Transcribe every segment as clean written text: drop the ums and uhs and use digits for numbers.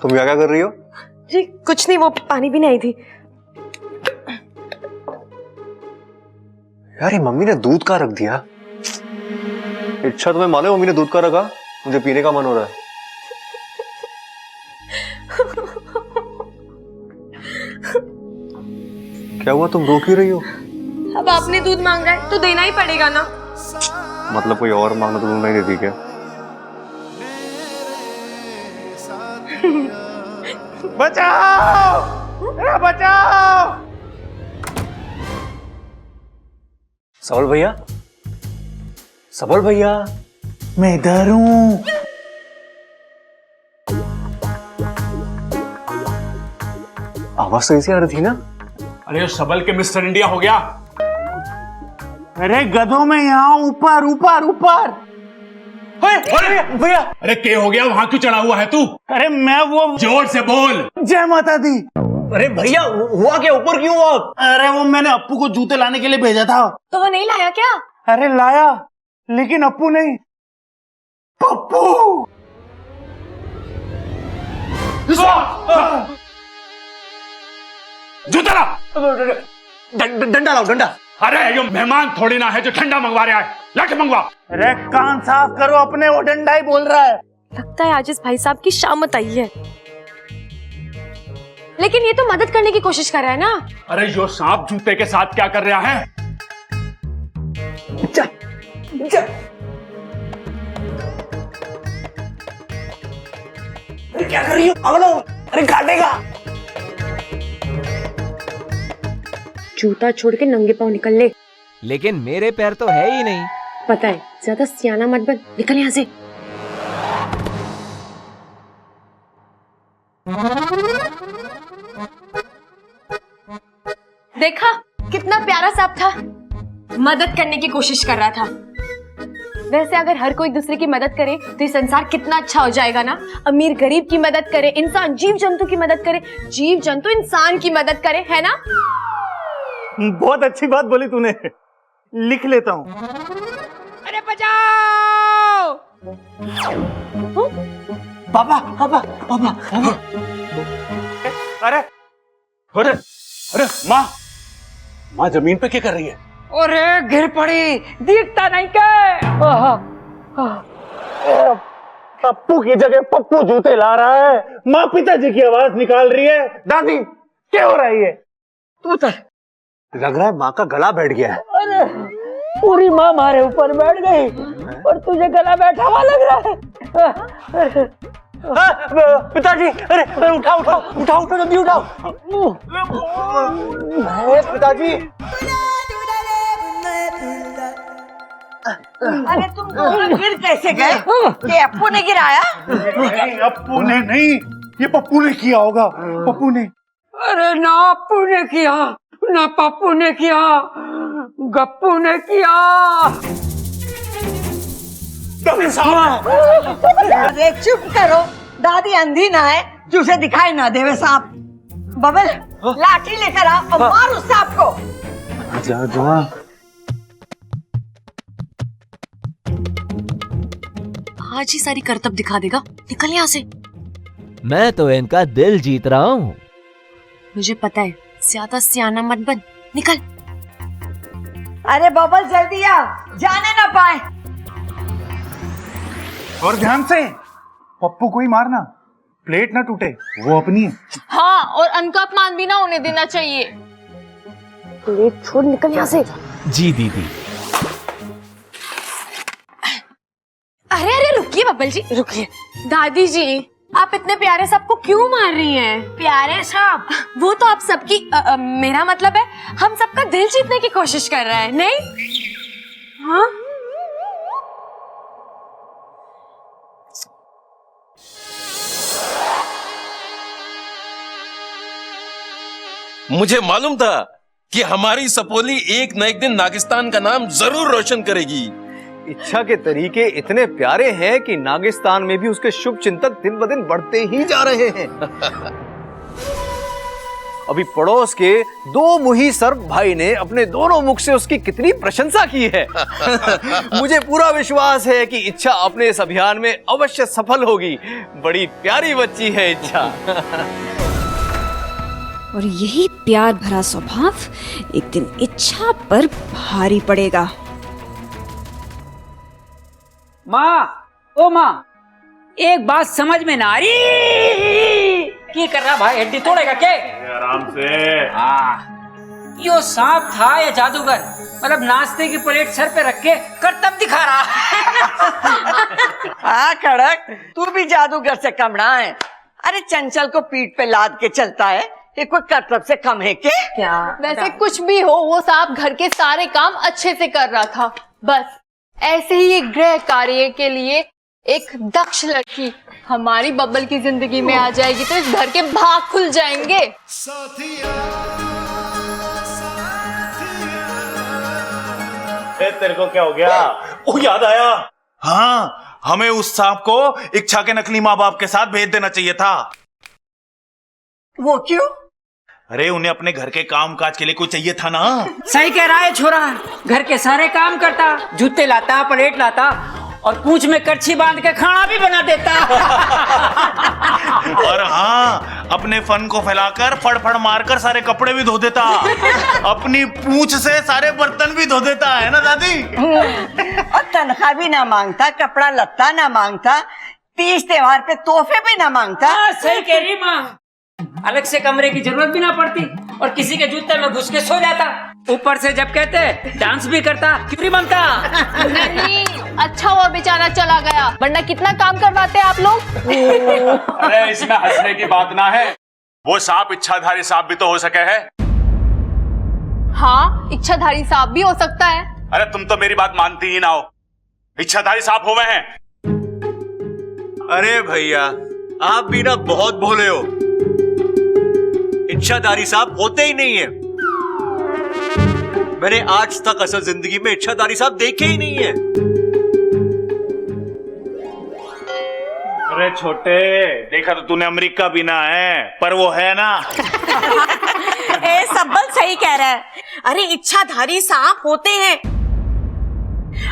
तुम क्या कर रही हो? जी कुछ नहीं, वो पानी भी नहीं आई थी। यार ये मम्मी ने दूध का रख दिया। अच्छा तुम्हें मालूम मम्मी ने दूध का रखा? मुझे पीने का मन हो रहा है। क्या हुआ, तुम रो क्यों रही हो? अब आपने दूध मांगा है तो देना ही पड़ेगा ना। मतलब कोई और मांगना तो दूध नहीं देती क्या? बचाओ! अरे बचाओ! सबल भैया, सबल भैया, मैं इधर हूँ। आवाज तो ऐसी आ रही थी ना? अरे सबल के मिस्टर इंडिया हो गया। अरे गधों में यहाँ ऊपर ऊपर ऊपर। भैया अरे के हो गया, वहां क्यों चढ़ा हुआ है तू? अरे मैं वो जोर से बोल। जय माता दी। अरे भैया हुआ क्या, ऊपर क्यों हुआ? अरे वो मैंने अप्पू को जूते लाने के लिए भेजा था। तो वो नहीं लाया क्या? अरे लाया, लेकिन अप्पू नहीं, पप्पू। जूता ला। डंडा लाओ, डंडा। अरे ये मेहमान थोड़ी ना है जो ठंडा मंगवा रहा है, लाके मंगवा। अरे कान साफ करो अपने, वो डंडा ही बोल रहा है। लगता है आज इस भाई साहब की शामत आई है। लेकिन ये तो मदद करने की कोशिश कर रहा है ना। अरे जो सांप जूते के साथ क्या कर रहा है? जा, जा। अरे क्या कर रही हो? अगलो, अरे काटेगा। जूता छोड़ के नंगे पांव निकल ले। लेकिन मेरे पैर तो है ही नहीं। पता है, ज्यादा सियाना मत बन, निकल यहाँ से। देखा कितना प्यारा सांप था, मदद करने की कोशिश कर रहा था। वैसे अगर हर कोई दूसरे की मदद करे तो ये संसार कितना अच्छा हो जाएगा ना। अमीर गरीब की मदद करे, इंसान जीव जंतु की मदद करे, जीव जंतु इंसान की मदद करे, है ना? बहुत अच्छी बात बोली तूने, लिख लेता हूँ। अरे बचाओ! पापा पापा पापा पापा। अरे अरे अरे माँ, माँ जमीन पे क्या कर रही है? अरे गिर पड़ी, दिखता नहीं क्या? पप्पू की जगह पप्पू जूते ला रहा है। माँ पिताजी की आवाज निकाल रही है। दादी क्या हो रही है? तू उतर। लग रहा है माँ का गला बैठ गया है। अरे पूरी माँ हमारे ऊपर बैठ गई और तुझे गला बैठा हुआ लग रहा है। पिताजी, अरे उठाओ उठाओ उठाओ उठाओ, जल्दी उठाओ। पिताजी, अरे तुम दोनों गिर कैसे गए? ये अप्पू ने गिराया? नहीं अप्पू ने नहीं, ये पप्पू ने किया होगा। पप्पू ने। अरे ना अप्पू ने किया, ना पप्पू ने किया, गप्पू ने किया। अरे चुप करो, दादी अंधी ना है जो उसे दिखाई ना देवे सांप। बबल लाठी लेकर आ और मार उस सांप को। जा जा। आज ही सारी करतब दिखा देगा, निकल यहाँ से। मैं तो इनका दिल जीत रहा हूँ। मुझे पता है, ज्यादा सियाना मत बन, निकल। अरे बबल जल्दी आ, जाने ना पाए। और ध्यान से, पप्पू को ही मारना, प्लेट ना टूटे, वो अपनी है। हाँ, और उनका अपमान भी ना होने देना चाहिए। प्लेट छोड़, निकल यहाँ से। जी दीदी। अरे अरे रुकिए बब्बल जी, रुकिए। दादी जी, आप इतने प्यारे सांप को क्यों मार रही हैं? प्यारे सांप? वो तो आप सबकी मेरा मतलब है, हम सबका दिल जीतने की कोशिश कर रहा है, नहीं? हाँ? मुझे मालूम था कि हमारी सपोली एक न एक दिन नागिस्तान का नाम जरूर रोशन करेगी। इच्छा के तरीके इतने प्यारे हैं कि नागिस्तान में भी उसके शुभ चिंतक दिन ब दिन बढ़ते ही जा रहे हैं। अभी पड़ोस के दो मुही सर्प भाई ने अपने दोनों मुख से उसकी कितनी प्रशंसा की है। मुझे पूरा विश्वास है कि इच्छा अपने इस अभियान में अवश्य सफल होगी। बड़ी प्यारी बच्ची है इच्छा। और यही प्यार भरा स्वभाव एक दिन इच्छा पर भारी पड़ेगा। माँ, ओ माँ, एक बात समझ में ना आ रही। क्या कर रहा भाई, हड्डी तोड़ेगा क्या? आराम से। यो सांप था या जादूगर? मतलब नाश्ते की प्लेट सर पे रख के करतब दिखा रहा। हाँ कड़क, तू भी जादूगर से कम ना है। अरे चंचल को पीठ पे लाद के चलता है, ये कोई करतब से कम है क्या? वैसे कुछ भी हो, वो सांप घर के सारे काम अच्छे से कर रहा था। बस ऐसे ही एक गृह कार्य के लिए एक दक्ष लड़की हमारी बब्बल की जिंदगी में आ जाएगी तो इस घर के भाग खुल जाएंगे। तेरे को क्या हो गया? ओ याद आया। हाँ, हमें उस सांप को इच्छा के नकली माँ बाप के साथ भेज देना चाहिए था। वो क्यों? अरे उन्हें अपने घर के काम काज के लिए कोई चाहिए था ना। सही कह रहा है छोरा, घर के सारे काम करता, जूते लाता, प्लेट लाता और पूंछ में करछी बांध के खाना भी बना देता। और हाँ, अपने फन को फैलाकर फड़फड़ मारकर सारे कपड़े भी धो देता। अपनी पूंछ से सारे बर्तन भी धो देता है ना दादी। और तनख्वाह भी ना मांगता, कपड़ा लत्ता ना मांगता, तीज त्योहार पे तोहफे भी ना मांगता। सही कह रही माँ, अलग से कमरे की जरूरत भी ना पड़ती और किसी के जूते में घुस के सो जाता। ऊपर से जब कहते डांस भी करता, क्यों बनता। नहीं, अच्छा हुआ बेचारा चला गया, वरना कितना काम करवाते आप लोग। अरे इसमें हंसने की बात ना है, वो सांप इच्छाधारी सांप भी तो हो सके है। हाँ, इच्छाधारी सांप भी हो सकता है। अरे तुम तो मेरी बात मानती ही ना हो, इच्छाधारी सांप हुए हैं। अरे भैया, आप भी ना बहुत भोले हो। इच्छाधारी सांप होते ही नहीं है। मैंने आज तक असल जिंदगी में इच्छाधारी सांप देखे ही नहीं है। अरे छोटे, देखा तो तूने अमेरिका भी ना है, पर वो है ना। ए सब्बल सही कह रहा है। अरे इच्छाधारी सांप होते हैं।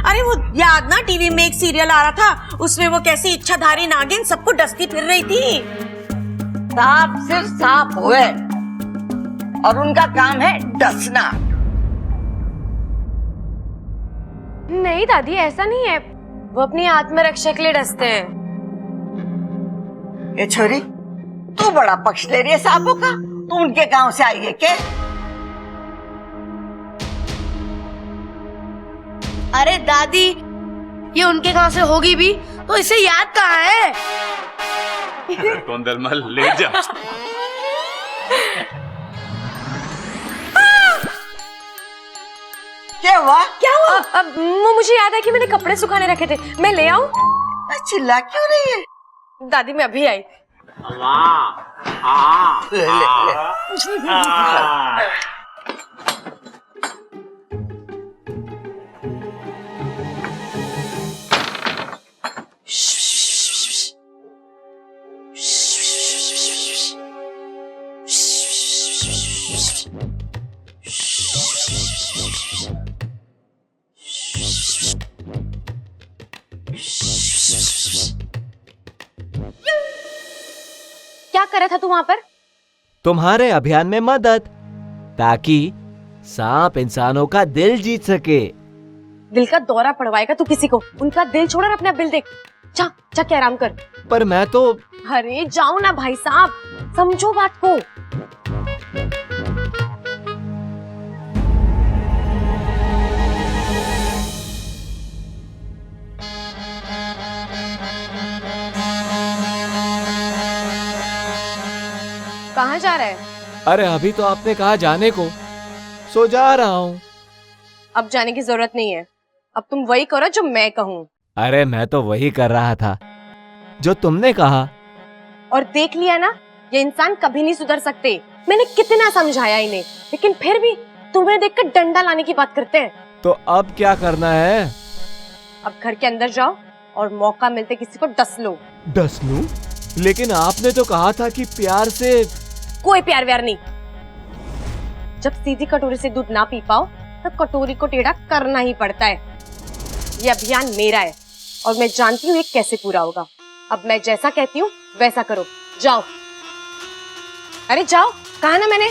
अरे वो याद ना, टीवी में एक सीरियल आ रहा था, उसमें वो कैसी इच्छाधारी नागिन सबको डसती फिर रही थी। सांप सिर्फ सांप हुए और उनका काम है डसना। नहीं दादी, ऐसा नहीं है, वो अपनी आत्मरक्षा के लिए डसते हैं। ये छोरी, तू बड़ा पक्ष ले रही है सांपों का। तू उनके गांव से आई है क्या? अरे दादी, ये उनके गांव से होगी भी तो इसे याद कहाँ है। कौन दलमल ले जा। क्या हुआ? क्या हुआ? अब मुझे याद है कि मैंने कपड़े सुखाने रखे थे, मैं ले आऊं? चिल्ला क्यों रही है? दादी मैं अभी आई। ले, ले, ले। क्या कर रहा था तू वहां पर? तुम्हारे अभियान में मदद, ताकि सांप इंसानों का दिल जीत सके। दिल का दौरा पड़वाएगा तू किसी को? उनका दिल छोड़ और अपना बिल देख। जा जा के आराम कर। पर मैं तो। अरे जाओ ना भाई साहब, समझो बात को। कहाँ जा रहा है? अरे अभी तो आपने कहा जाने को, सो जा रहा हूँ। अब जाने की जरूरत नहीं है, अब तुम वही करो जो मैं कहूँ। अरे मैं तो वही कर रहा था जो तुमने कहा। और देख लिया ना, ये इंसान कभी नहीं सुधर सकते। मैंने कितना समझाया इन्हें, लेकिन फिर भी तुम्हें देखकर डंडा लाने की बात करते हैं। तो अब क्या करना है? अब घर के अंदर जाओ और मौका मिलते किसी को डस लो। डस लूं? लेकिन आपने तो कहा था कि प्यार से। कोई प्यार व्यार नहीं, जब सीधी कटोरी से दूध ना पी पाओ तो कटोरी को टेढ़ा करना ही पड़ता है। ये अभियान मेरा है और मैं जानती हूँ ये कैसे पूरा होगा। अब मैं जैसा कहती हूँ वैसा करो। जाओ, अरे जाओ, कहा ना मैंने।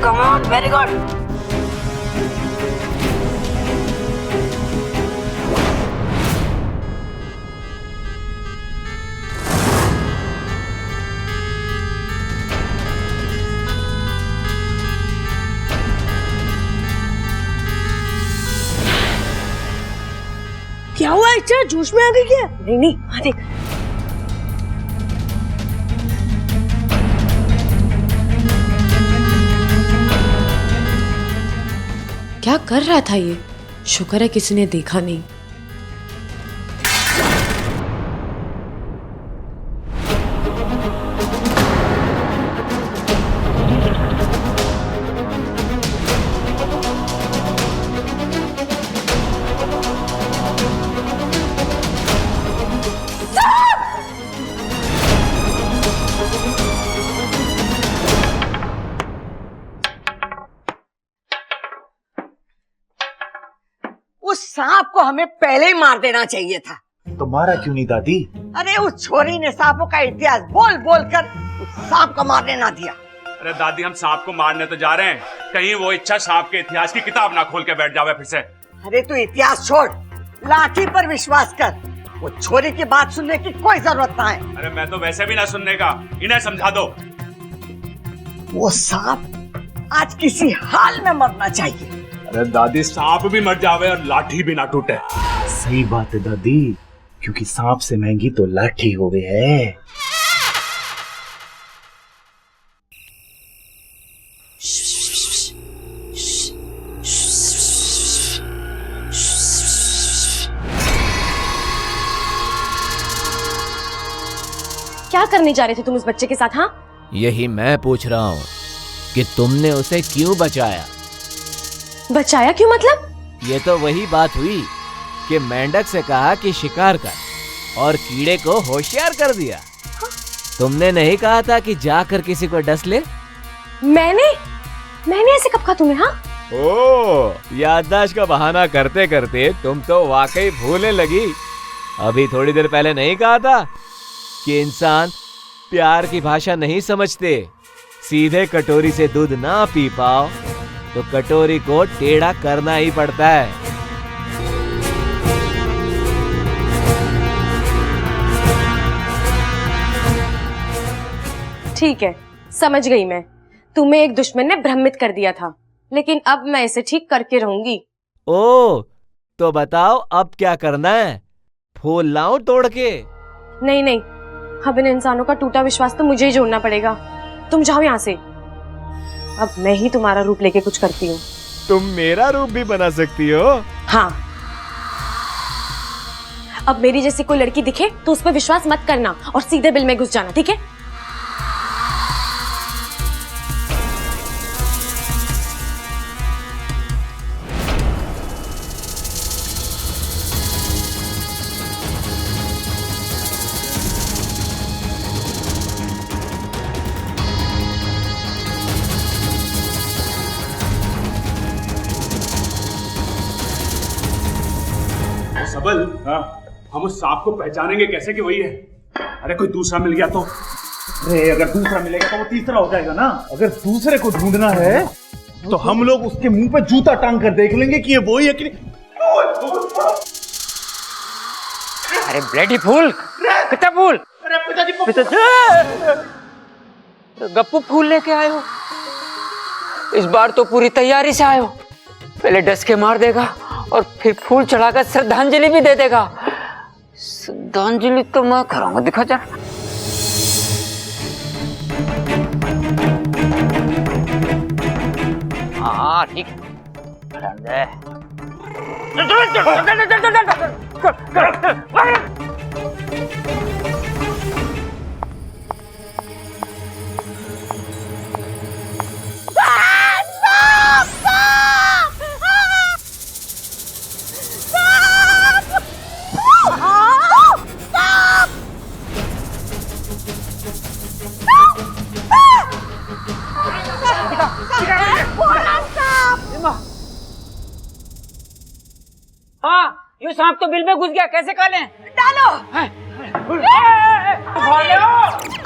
Come on, very good. क्या हुआ इच्छा? जोश में आ गई क्या? नहीं नहीं, हाँ देख। क्या कर रहा था ये? शुक्र है किसी ने देखा नहीं। उस सांप को हमें पहले ही मार देना चाहिए था। तो मारा क्यों नहीं दादी? अरे उस छोरी ने सांपों का इतिहास बोल बोल कर उस सांप को मारने ना दिया। अरे दादी, हम सांप को मारने तो जा रहे हैं, कहीं वो इच्छा सांप के इतिहास की किताब ना खोल के बैठ जावे फिर से। अरे तू इतिहास छोड़, लाठी पर विश्वास कर। वो छोरी की बात सुनने की कोई जरूरत ना है। अरे मैं तो वैसे भी ना सुनने का, इन्हें समझा दो। वो सांप आज किसी हाल में मरना चाहिए। अरे दादी, सांप भी मर जावे और लाठी भी ना टूटे। सही बात है दादी, क्योंकि सांप से महंगी तो लाठी हो गई है। क्या करने जा रहे थे तुम उस बच्चे के साथ? हाँ, यही मैं पूछ रहा हूँ कि तुमने उसे क्यों बचाया? बचाया क्यों मतलब? ये तो वही बात हुई कि मेंढक से कहा कि शिकार कर और कीड़े को होशियार कर दिया। तुमने नहीं कहा था कि जाकर किसी को डस ले? मैंने ऐसे कब कहा तुम्हें? हाँ, ओ, याददाश्त का बहाना करते करते तुम तो वाकई भूलने लगी। अभी थोड़ी देर पहले नहीं कहा था कि इंसान प्यार की भाषा नहीं समझते। सीधे कटोरी से दूध ना पी पाओ तो कटोरी को टेढ़ा करना ही पड़ता है। ठीक है, समझ गई मैं। तुम्हें एक दुश्मन ने भ्रमित कर दिया था, लेकिन अब मैं इसे ठीक करके रहूंगी। ओ, तो बताओ अब क्या करना है? फूल लाऊं तोड़ के? नहीं नहीं, अब इन इंसानों का टूटा विश्वास तो मुझे ही जोड़ना पड़ेगा। तुम जाओ यहाँ से। अब मैं ही तुम्हारा रूप लेके कुछ करती हूँ। तुम मेरा रूप भी बना सकती हो। हाँ, अब मेरी जैसी कोई लड़की दिखे तो उस पर विश्वास मत करना और सीधे बिल में घुस जाना, ठीक है? सबल, हम उस सांप को पहचानेंगे कैसे कि वही है? अरे कोई दूसरा मिल गया तो? अरे अगर दूसरा मिलेगा तो वो तीसरा हो जाएगा ना। अगर दूसरे को ढूंढना है तो हम लोग उसके मुंह पे जूता टांग कर देख लेंगे कि ये वही है कि नहीं। अरे ब्लडी फूल, कितना फूल? गप्पू फूल लेके आए हो? इस बार तो पूरी तैयारी से आए हो। पहले डस के मार देगा और फिर फूल चढ़ाकर श्रद्धांजलि भी दे देगा। श्रद्धांजलि तो मैं कराऊंगा, दिखा जा। हाँ ठीक। हाँ, ये सांप तो बिल में घुस गया, कैसे कर लें? डालो। भाले हो?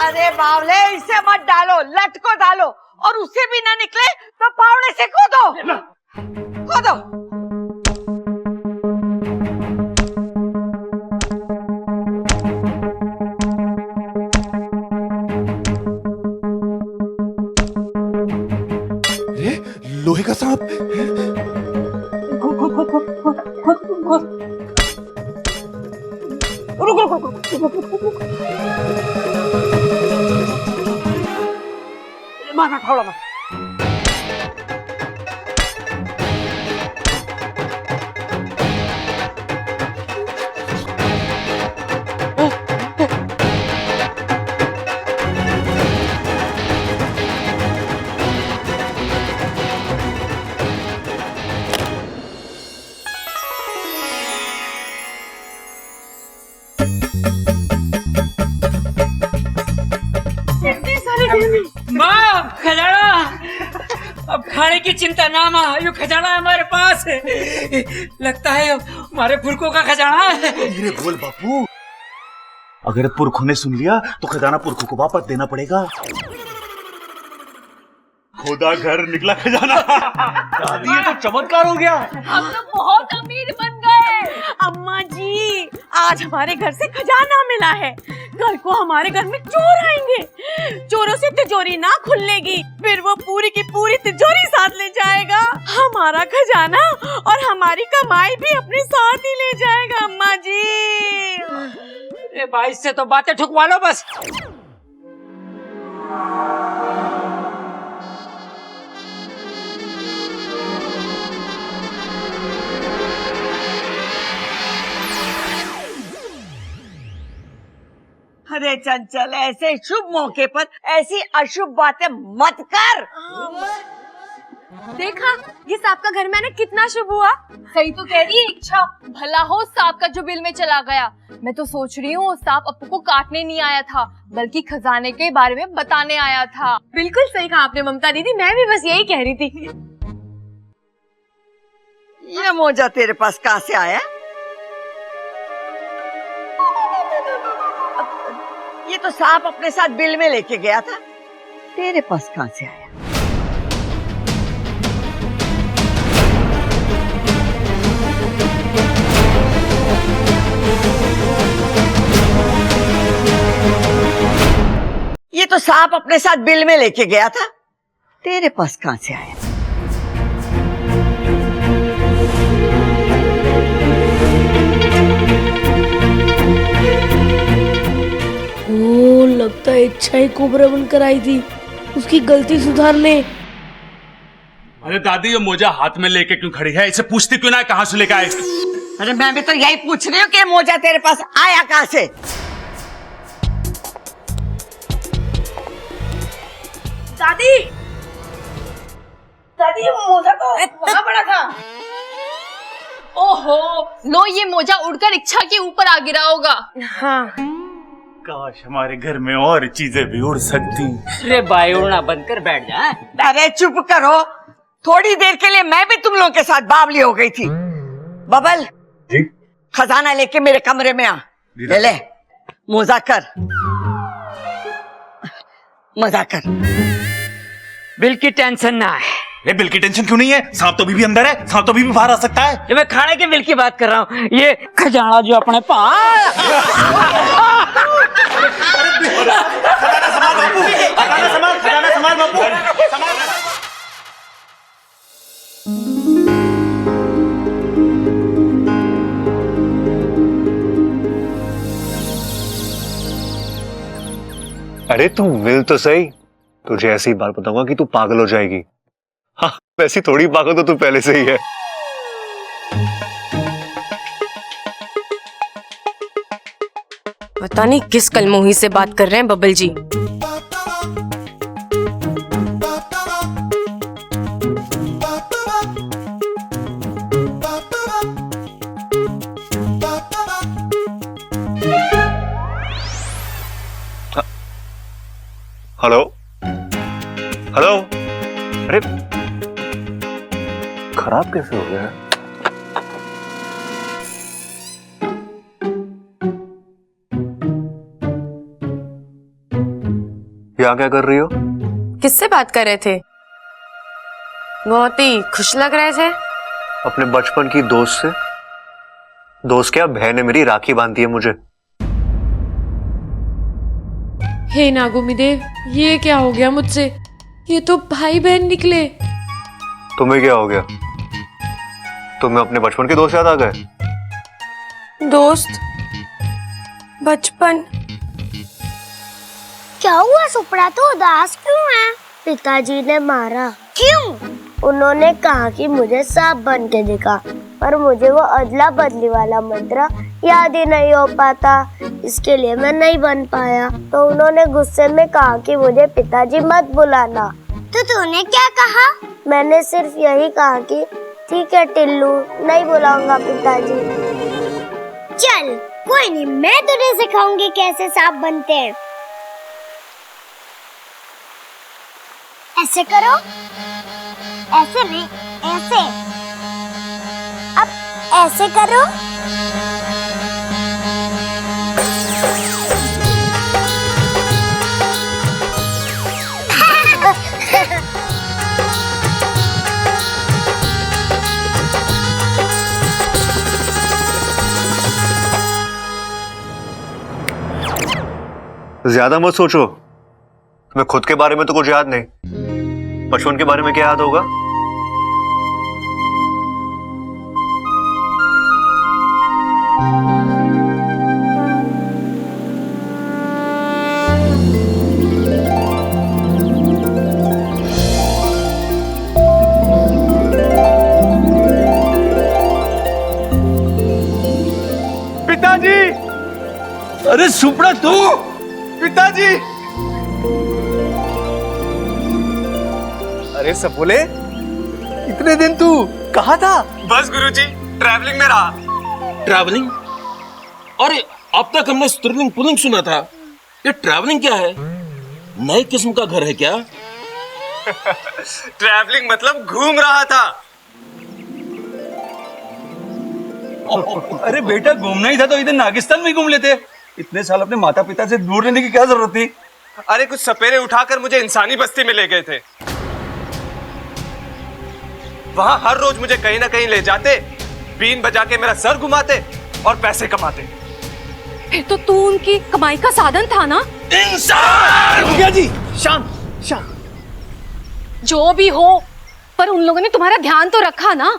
अरे बावले, इसे मत डालो, लट को डालो और उससे भी ना निकले तो फावड़े से कूदो। कूदो। लोहे का सांप। मारना फावड़ा मार। माँ, खजाना। अब खाने की चिंता ना माँ, ये खजाना हमारे पास है। लगता है हमारे पुरखों का खजाना है। धीरे बोल बापू, अगर पुरखों ने सुन लिया तो खजाना पुरखों को वापस देना पड़ेगा। खुदा घर निकला खजाना। दादी ये तो चमत्कार हो गया। हम तो बहुत अमीर बन गए। अम्मा जी, आज हमारे घर से खजाना मिला है। कल को हमारे घर में चोर आएंगे। चोरों से तिजोरी ना खुलेगी, फिर वो पूरी की पूरी तिजोरी साथ ले जाएगा। हमारा खजाना और हमारी कमाई भी अपने साथ ही ले जाएगा। अम्मा जी, ए भाई से तो बातें ठुकवा लो बस। अरे चंचल, ऐसे शुभ मौके पर ऐसी अशुभ बातें मत कर। देखा, ये सांप का घर में आना कितना शुभ हुआ। सही तो कह रही है इच्छा, भला हो सांप का जो बिल में चला गया। मैं तो सोच रही हूँ सांप अपू को काटने नहीं आया था, बल्कि खजाने के बारे में बताने आया था। बिल्कुल सही कहा आपने ममता दीदी, मैं भी बस यही कह रही थी। ये मोजा तेरे पास कहाँ से आया? ये तो सांप अपने साथ बिल में लेके गया था, तेरे पास कहाँ से आया? ये तो सांप अपने साथ बिल में लेके गया था, तेरे पास कहाँ से आया? ओ लगता है इच्छा ही कोबरा बनकर आई थी उसकी गलती सुधारने। अरे दादी, ये मोजा हाथ में लेके क्यों खड़ी है? इसे पूछती क्यों ना कहाँ से लेके आए? अरे मैं भी तो यही पूछ रही हूँ कि मोजा तेरे पास आया कहाँ से? दादी, दादी ये मोजा तो वहाँ पड़ा था। ओहो, लो ये मोजा उड़कर इच्छा के ऊपर आ गिरा होगा। हाँ। काश हमारे घर में और चीजें भी उड़ सकती। रे भाई, उड़ना बंद कर बैठ जा। अरे चुप करो, थोड़ी देर के लिए मैं भी तुम लोगों के साथ बावली हो गई थी। बबल जी? खजाना लेके मेरे कमरे में आ। ले मोजा कर, मजा कर। बिल की टेंशन ना है। ये बिल की टेंशन क्यों नहीं है? सांप तो अभी भी अंदर है, सांप तो अभी भी बाहर आ सकता है। ये मैं खाने के बिल की बात कर रहा हूँ, ये खजाना जो अपने पास। खजाना संभाल बापू। अरे तू मिल तो सही, तुझे ऐसी बात बताऊंगा कि तू पागल हो जाएगी। हाँ, वैसी थोड़ी पागल तो तू पहले से ही है। पता नहीं किस कलमोही से बात कर रहे हैं बबल जी। हेलो हेलो, अरे खराब कैसे हो गया? यहाँ क्या कर रही हो? किससे बात कर रहे थे? बहुत ही खुश लग रहे थे। अपने बचपन की दोस्त से। दोस्त क्या, बहन ने मेरी राखी बांधी है मुझे। हे नागोमीदेव, ये क्या हो गया मुझसे? ये तो भाई बहन निकले। तुम्हें क्या हो गया? तुम्हें अपने बचपन के दोस्त याद आ गए? दोस्त? बचपन? क्या हुआ सुपड़ा, तो उदास क्यों है? पिताजी ने मारा। क्यों? उन्होंने कहा कि मुझे सांप बन के दिखा, पर मुझे वो अदला बदली वाला मंत्र याद ही नहीं हो पाता, इसके लिए मैं नहीं बन पाया। तो उन्होंने गुस्से में कहा कि मुझे पिताजी मत बुलाना। तो तूने क्या कहा? मैंने सिर्फ यही कहा कि ठीक है टिल्लू, नहीं बुलाऊंगा पिताजी। चल कोई नहीं, मैं तुझे सिखाऊंगी कैसे सांप बनते हैं। ऐसे करो, ऐसे नहीं, ऐसे। अब ऐसे करो। ज्यादा मत सोचो, तुम्हें खुद के बारे में तो कुछ याद नहीं, बचपन के बारे में क्या याद होगा? पिताजी! अरे सुपड़ा तू! पिताजी! अरे सपोले, इतने दिन तू कहाँ था? बस गुरुजी, ट्रैवलिंग में रहा। ट्रैवलिंग? अरे अब तक हमने स्त्रीलिंग पुल्लिंग सुना था, ये ट्रैवलिंग क्या है? नए किस्म का घर है क्या? ट्रैवलिंग मतलब घूम रहा था। अरे बेटा, घूमना ही था तो इधर नागिस्तान में घूम लेते। इतने साल अपने माता पिता से दूर रहने की क्या जरूरत थी? अरे कुछ सपेरे उठाकर मुझे इंसानी बस्ती में ले गए थे। वहां हर रोज मुझे कहीं ना कहीं ले जाते, बीन बजा के मेरा सर घुमाते और पैसे कमाते। फिर तो तू उनकी कमाई का साधन था ना? इंसान! भैया जी, शांत शांत। जो भी हो, पर उन लोगों ने तुम्हारा ध्यान तो रखा ना?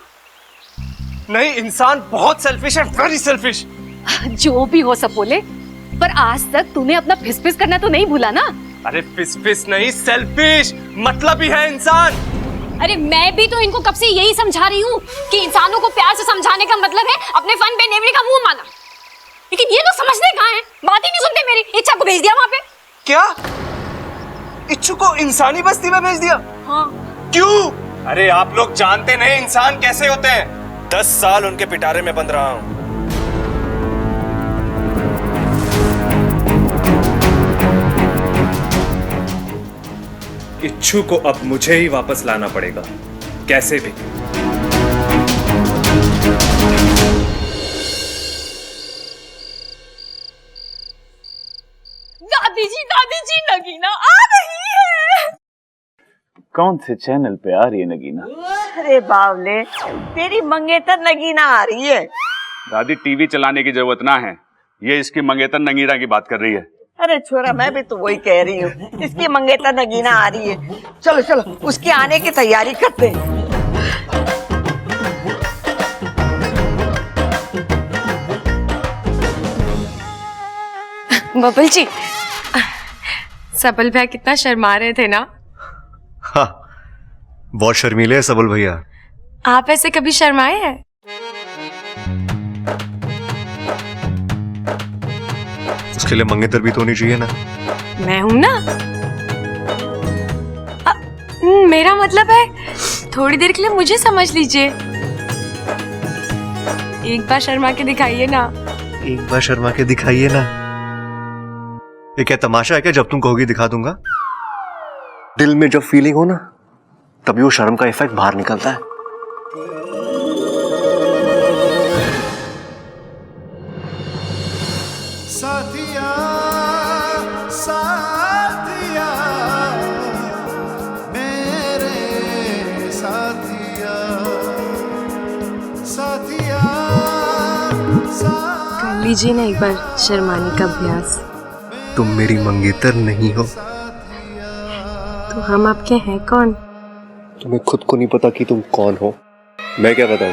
नहीं, इंसान बहुत सेल्फिश है, वेरी सेल्फिश। जो भी हो सपोले, पर आज तक तूने अपना फिस फिस करना तो नहीं भूला ना? अरे फिस फिस नहीं, सेल्फिश मतलब ही है इंसान। अरे मैं भी तो इनको कब से यही समझा रही हूँ कि इंसानों को प्यार से समझाने का मतलब है अपने फन पे नेवरी का मुंह माना। लेकिन ये लोग समझते कहाँ हैं? बात ही नहीं सुनते मेरी। इच्छा को भेज दिया वहाँ पे। क्या? इच्छु को इंसानी बस्ती में भेज दिया? हाँ। क्यों? अरे आप लोग जानते नहीं इंसान कैसे होते हैं। 10 साल उनके पिटारे में बंद रहा हूँ। इच्छु को अब मुझे ही वापस लाना पड़ेगा, कैसे भी। दादी जी नगीना आ रही है। कौन से चैनल पे आ रही है नगीना? अरे बावले, तेरी मंगेतर नगीना आ रही है। दादी टीवी चलाने की जरूरत ना है, ये इसकी मंगेतर नगीना की बात कर रही है। अरे छोरा, मैं भी तो वही कह रही हूँ, इसकी मंगेतर नगीना आ रही है। चलो चलो उसके आने की तैयारी करते हैं। बबल जी, सबल भैया कितना शर्मा रहे थे ना? हाँ, बहुत शर्मीले है सबल भैया। आप ऐसे कभी शर्माए हैं? उसके लिए मंगेतर भी तो होनी चाहिए ना। मैं हूं ना। मेरा मतलब है थोड़ी देर के लिए मुझे समझ लीजिए। एक बार शर्मा के दिखाइए ना। एक बार शर्मा के दिखाइए ना। ये क्या तमाशा है क्या? जब तुम कहोगी दिखा दूंगा। दिल में जब फीलिंग हो ना, तभी वो शर्म का इफेक्ट बाहर निकलता है। साथिया साथिया मेरे साथिया साथिया कर लीजिए ना एक बार शर्माने का अभ्यास। तुम मेरी मंगेतर नहीं हो तो हम आपके हैं कौन? तुम्हें खुद को नहीं पता कि तुम कौन हो। मैं क्या बताऊं?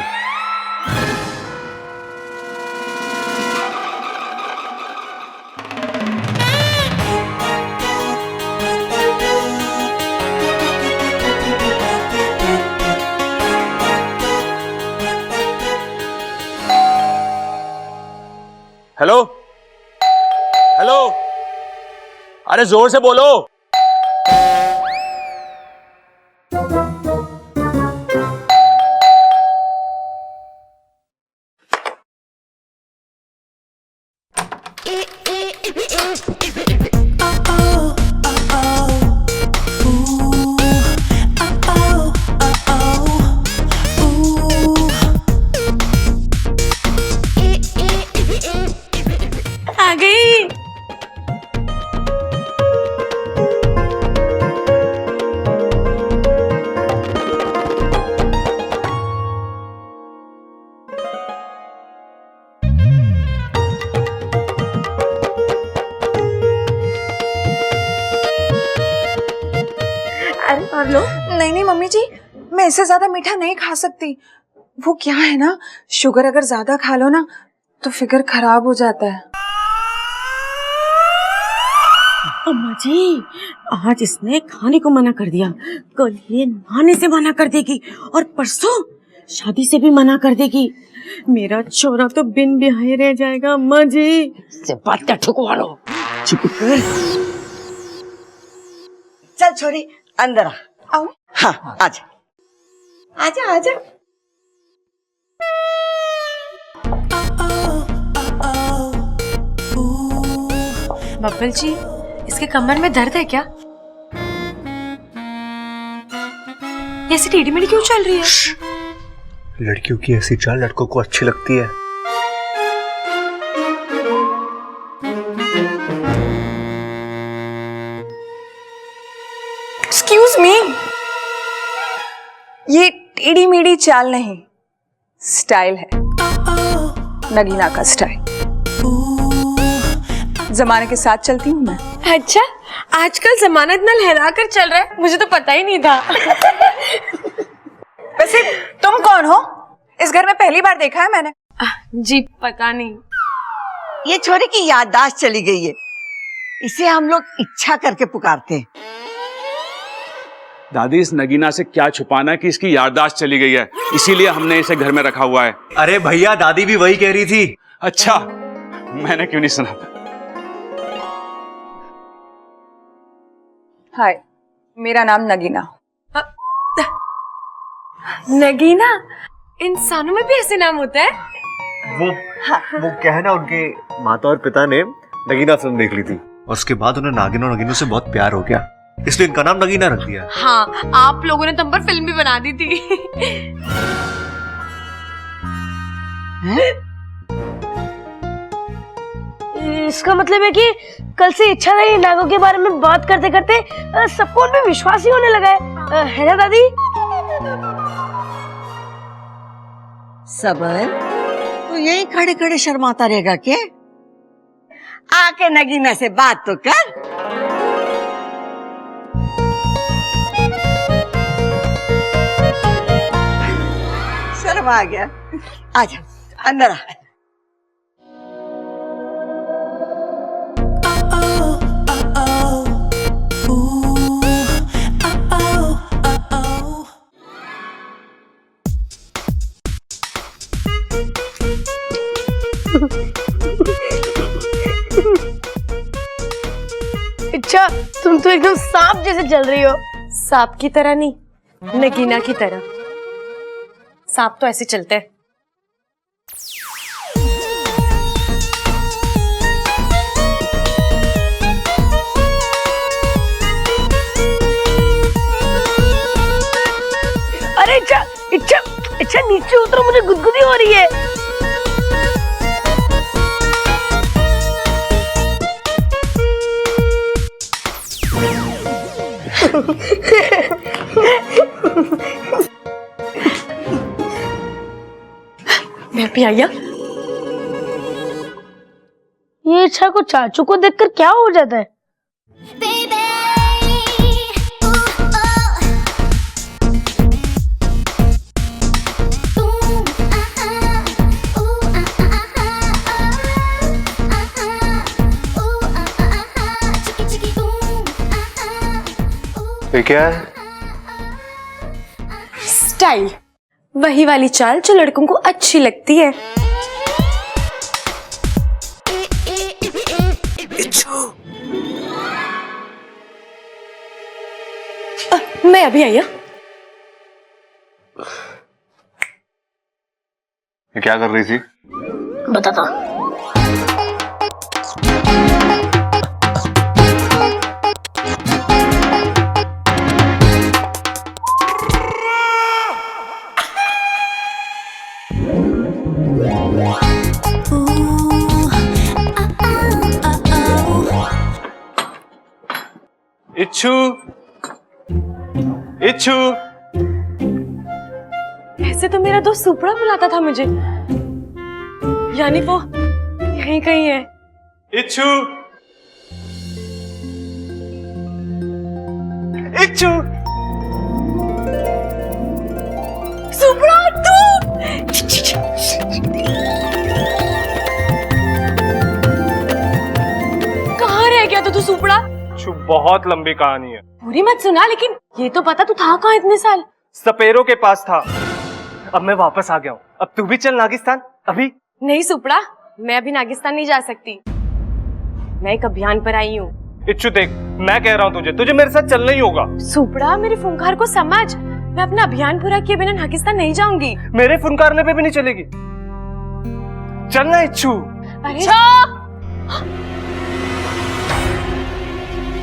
हेलो हेलो, अरे जोर से बोलो। आ गई। अरे और लो। नहीं नहीं मम्मी जी, मैं इससे ज्यादा मीठा नहीं खा सकती। वो क्या है ना, शुगर अगर ज्यादा खा लो ना तो फिगर खराब हो जाता है। अम्मा जी, आज इसने खाने को मना कर दिया, कल ये नहाने से मना कर देगी और परसों शादी से भी मना कर देगी। मेरा छोरा तो बिन ब्याहे रह जाएगा अम्मा जी। से बात ठुकवा लो। चुप कर। चल छोरी अंदर आओ। हाँ आजा आजा आजा। बब्बल जी, इसके कमर में दर्द है क्या? ऐसी टेढ़ी मेढ़ी क्यों चल रही है? लड़कियों की ऐसी चाल लड़कों को अच्छी लगती है। एक्सक्यूज मी, ये टेढ़ी मेढ़ी चाल नहीं, स्टाइल है, नगीना का स्टाइल। जमाने के साथ चलती हूँ मैं। अच्छा, आजकल जमाना इतना लहरा कर चल रहा है, मुझे तो पता ही नहीं था। वैसे तुम कौन हो? इस घर में पहली बार देखा है मैंने। जी पता नहीं। ये छोरी की याददाश्त चली गई है, इसे हम लोग इच्छा करके पुकारते हैं। दादी, इस नगीना से क्या छुपाना कि इसकी याददाश्त चली गई है, इसीलिए हमने इसे घर में रखा हुआ है। अरे भैया, दादी भी वही कह रही थी। अच्छा, मैंने क्यों नहीं सुना? हाय, मेरा नाम नगीना। नगीना? इंसानों में भी ऐसे नाम होता है? वो क्या है ना, उनके माता और पिता ने नगीना फिल्म देख ली थी और उसके बाद उन्हें नागिन और नगीनों से बहुत प्यार हो गया, इसलिए इनका नाम नगीना रख दिया। हाँ, आप लोगों ने तुम पर फिल्म भी बना दी थी। इसका मतलब है कि कल से इच्छाधारी नागों के बारे में बात करते करते सबको उनमें विश्वास ही होने लगा है ना दादी? सबल, तू यही खड़े खड़े शर्माता रहेगा क्या? आके नगीना से बात तो कर। शर्म आ गया, आजा अंदर आ। अच्छा, तुम तो एकदम सांप जैसे चल रही हो। सांप की तरह नहीं, नगीना की तरह। सांप तो ऐसे चलते हैं। अरे इच्छा इच्छा इच्छा, नीचे उतरो, मुझे गुदगुदी हो रही है। मैं भी आया। ये इच्छा को चाचू को देखकर क्या हो जाता है? ये क्या है? स्टाइल, वही वाली चाल जो लड़कों को अच्छी लगती है। मैं अभी आई। ये क्या कर रही थी? बताता। इच्छू, इच्छू। ऐसे तो मेरा दोस्त सुपड़ा बुलाता था मुझे, यानी वो यहीं कहीं है। इच्छू, इच्छू। सुपड़ा, तू कहाँ रह गया तू सुपड़ा? बहुत लंबी कहानी है, पूरी मत सुना, लेकिन ये तो पता तू था कहाँ इतने साल? सपेरों के पास था, अब मैं वापस आ गया हूँ। अब तू भी चल नागिस्तान। अभी नहीं सुपड़ा, मैं अभी नागिस्तान नहीं जा सकती। मैं एक अभियान पर आई हूँ। इच्छू देख, मैं कह रहा हूँ तुझे मेरे साथ चलना ही होगा। सुपड़ा, मेरे फुंकार को समझ, मैं अपना अभियान पूरा किए बिना नागिस्तान नहीं जाऊंगी। मेरे फुनकारने पे भी नहीं चलेगी। चलना इच्छू। इच्छा,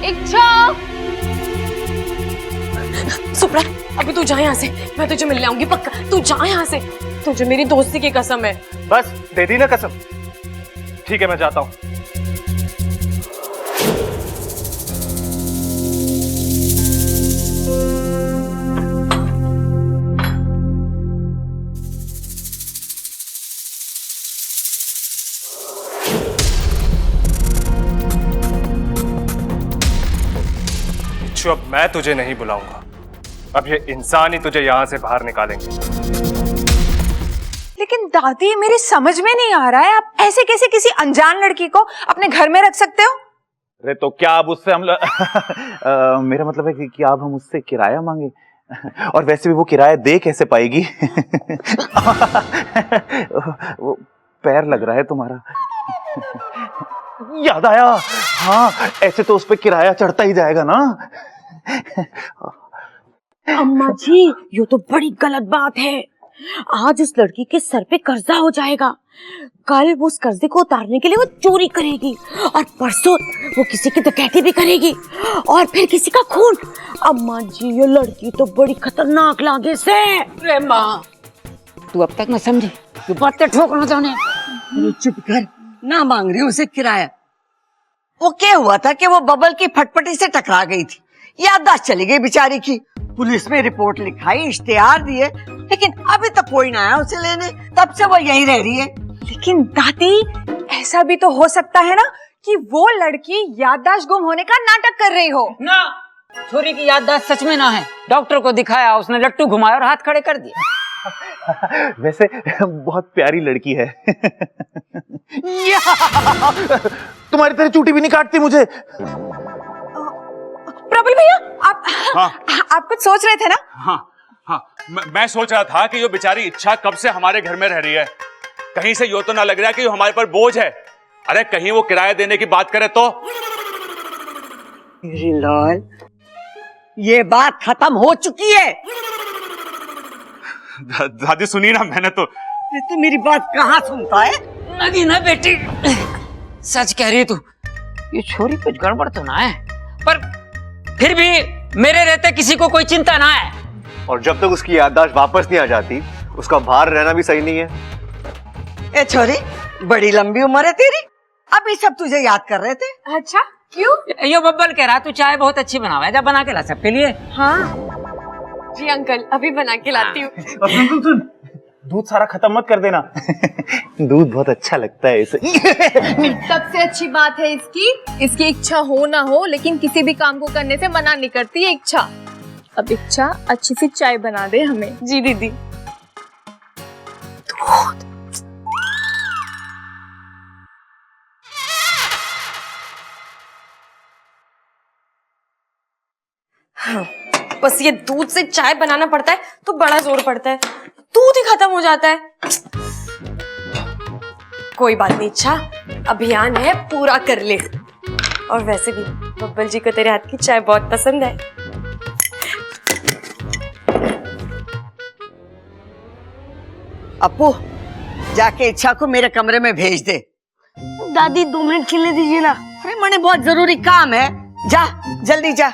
इच्छा। सुपड़ा, अभी तू जा यहाँ से, मैं तुझे मिलने आऊंगी पक्का। तू जा यहाँ से, तुझे मेरी दोस्ती की कसम है। बस दे दी ना कसम। ठीक है, मैं जाता हूँ। अब मैं तुझे नहीं बुलाऊंगा, अब ये इंसान ही तुझे यहां से बाहर निकालेंगे। लेकिन दादी मेरी समझ में नहीं आ रहा है, आप ऐसे कैसे किसी अनजान लड़की को अपने घर में रख सकते हो? अरे तो क्या अब उससे हम मेरा मतलब है कि अब हम उससे किराया मांगे, और वैसे भी वो किराया दे कैसे पाएगी? वो पैर लग रहा है तुम्हारा। याद आया, हाँ ऐसे तो उस पे किराया चढ़ता ही जाएगा ना। अम्मा जी ये तो बड़ी गलत बात है। आज उस लड़की के सर पे कर्जा हो जाएगा, कल वो उस कर्जे को उतारने के लिए वो चोरी करेगी, और परसों वो किसी की डकैती भी करेगी, और फिर किसी का खून। अम्मा जी ये लड़की तो बड़ी खतरनाक लागे से। अरे माँ तू अब तक न समझी, तू बातें ठोकना चाहने। अरे चुप कर, ना मांग रही उसे किराया। वो क्या हुआ था कि वो बबल की फटफटी से टकरा गई थी, याददाश्त चली गई बेचारी की। पुलिस में रिपोर्ट लिखाई, इश्तेहार दिए, लेकिन अभी तक कोई ना आया उसे लेने, तब से वो यहीं रह रही है। लेकिन दादी ऐसा भी तो हो सकता है ना कि वो लड़की याददाश्त गुम होने का नाटक कर रही हो। ना, छोरी की याददाश्त सच में ना है। डॉक्टर को दिखाया, उसने लट्टू घुमाया और हाथ खड़े कर दिया। वैसे बहुत प्यारी लड़की है। तुम्हारी तरह चूटी भी नहीं काटती मुझे। प्रबल भैया आप हाँ। आप कुछ सोच रहे थे ना? हाँ हाँ, मैं सोच रहा था कि ये बेचारी इच्छा कब से हमारे घर में रह रही है। कहीं से यो तो ना लग रहा है कि हमारे पर बोझ है। अरे कहीं वो किराया देने की बात करे तो। मेरी लाल, ये बात खत्म हो चुकी है। दादी सुनिए ना, मैंने तो तू मेरी बात कहाँ सुनता है? लगी ना बेटी, सच कह रही है तू। ये छोरी कुछ गड़बड़ तो ना है, पर फिर भी मेरे रहते किसी को कोई चिंता ना है। और जब तक उसकी याददाश्त वापस नहीं आ जाती, उसका बाहर रहना भी सही नहीं है। ए छोरी, बड़ी लंबी उम्र है तेरी, अभी सब तुझे याद कर रहे थे। अच्छा क्यों? यो बब्बल कह रहा तू चाय बहुत अच्छी बनावा है, जा बना के ला सबके लिए। हाँ जी अंकल, अभी बना के लाती हूँ। सुन, दूध सारा खत्म मत कर देना। दूध बहुत अच्छा लगता है इसे। सबसे अच्छी बात है इसकी इच्छा हो ना हो, लेकिन किसी भी काम को करने से मना नहीं करती है इच्छा। अब इच्छा अच्छी सी चाय बना दे हमें। जी दीदी। हाँ, बस ये दूध से चाय बनाना पड़ता है तो बड़ा जोर पड़ता है, दूध ही खत्म हो जाता है। कोई बात नहीं इच्छा, अभियान है पूरा कर ले। और वैसे भी बब्बल जी को तेरे हाथ की चाय बहुत पसंद है। अपू, जाके इच्छा को मेरे कमरे में भेज दे। दादी 2 मिनट खेलने दीजिए ना। अरे मने बहुत जरूरी काम है, जा जल्दी जा।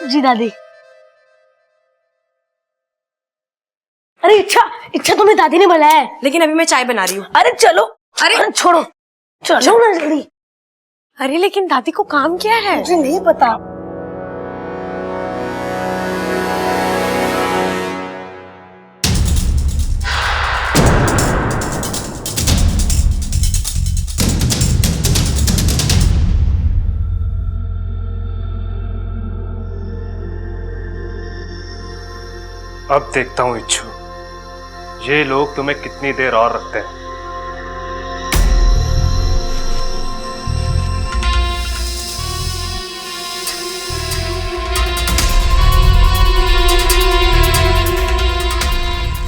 जी दादी। अरे इच्छा तुम्हें दादी ने बुलाया है, लेकिन अभी मैं चाय बना रही हूँ। अरे चलो। अरे छोड़ो, चलो ना जल्दी। अरे लेकिन दादी को काम क्या है? मुझे नहीं पता। अब देखता हूं इच्छू, ये लोग तुम्हें कितनी देर और रखते हैं।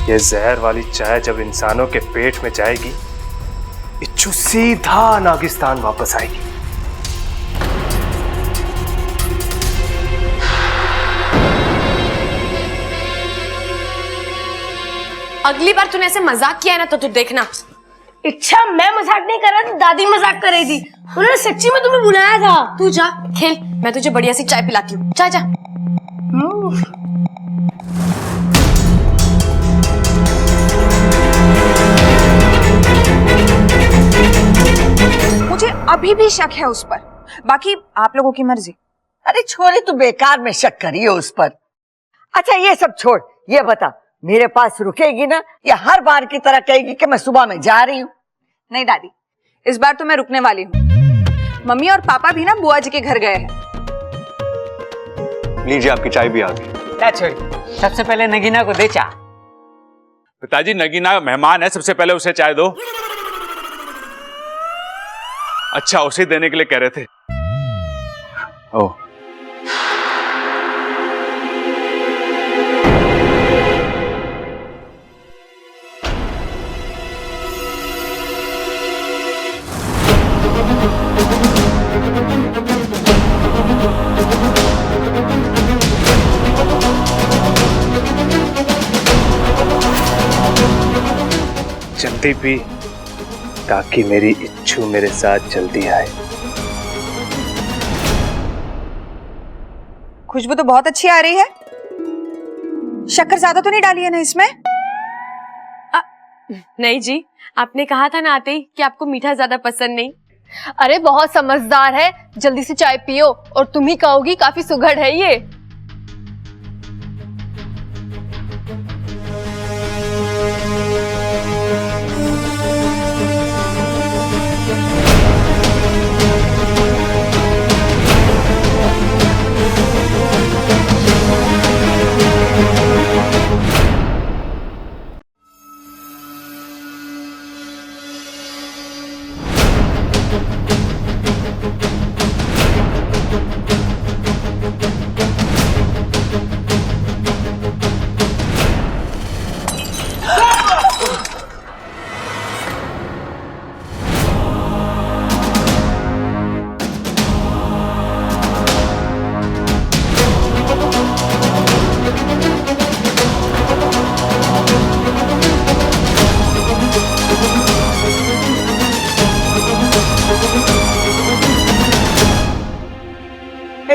ये जहर वाली चाय जब इंसानों के पेट में जाएगी, इच्छू सीधा नागिस्तान वापस आएगी। अगली बार तूने ऐसे मजाक किया है ना तो तू देखना। इच्छा, मैं मजाक नहीं कर रहा था, दादी मजाक कर रही थी। उन्होंने सच्ची में तुम्हें बुलाया था। तू जा खेल, मैं तुझे बढ़िया सी चाय पिलाती हूँ। जा जा। मुझे अभी भी शक है उस पर, बाकी आप लोगों की मर्जी। अरे छोरी, तू बेकार में शक करी है उस पर। अच्छा ये सब छोड़, ये बता मेरे पास रुकेगी ना, या हर बार की तरह कहेगी कि मैं सुबह में जा रही हूँ? नहीं दादी, इस बार तो मैं रुकने वाली हूँ। मम्मी और पापा भी ना बुआ जी के घर गए हैं। लीजिए आपकी चाय भी आ गई। क्या छोरी, सबसे पहले नगीना को दे चाय। पिताजी, नगीना मेहमान है, सबसे पहले उसे चाय दो। अच्छा, उसे देने के लिए कह रहे थे। ओह, जल्दी पी ताकि मेरी इच्छू मेरे साथ जल्दी आए। खुशबू तो बहुत अच्छी आ रही है। शक्कर ज्यादा तो नहीं डाली है ना इसमें? नहीं जी, आपने कहा था ना आते ही कि आपको मीठा ज्यादा पसंद नहीं। अरे बहुत समझदार है, जल्दी से चाय पियो और तुम ही कहोगी काफी सुघड़ है ये।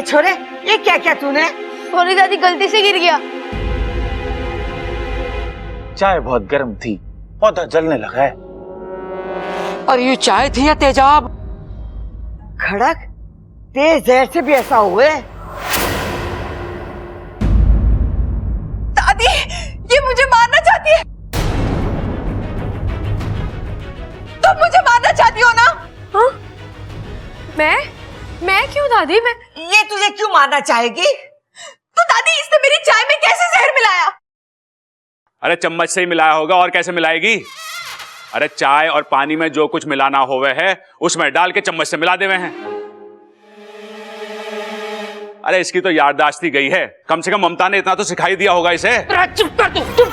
छोरे, ये क्या क्या तूने? सॉरी दादी, गलती से गिर गया। चाय बहुत गर्म थी, पौधा जलने लगा है। और ये चाय थी या तेजाब? खड़क, तेज जहर से भी ऐसा हुए? दादी, ये मुझे मारना चाहती है। तुम मुझे मारना चाहती हो ना? हाँ? मैं क्यों दादी? ये तुझे क्यों मारना चाहेगी? तो दादी, इसने मेरी चाय में कैसे जहर मिलाया? अरे चम्मच से ही मिलाया होगा, और कैसे मिलाएगी? अरे चाय और पानी में जो कुछ मिलाना होवे है उसमें डाल के चम्मच से मिला देवे हैं। अरे इसकी तो याददाश्त ही गई है, कम से कम ममता ने इतना तो सिखाई दिया होगा इसे। चुप कर तू।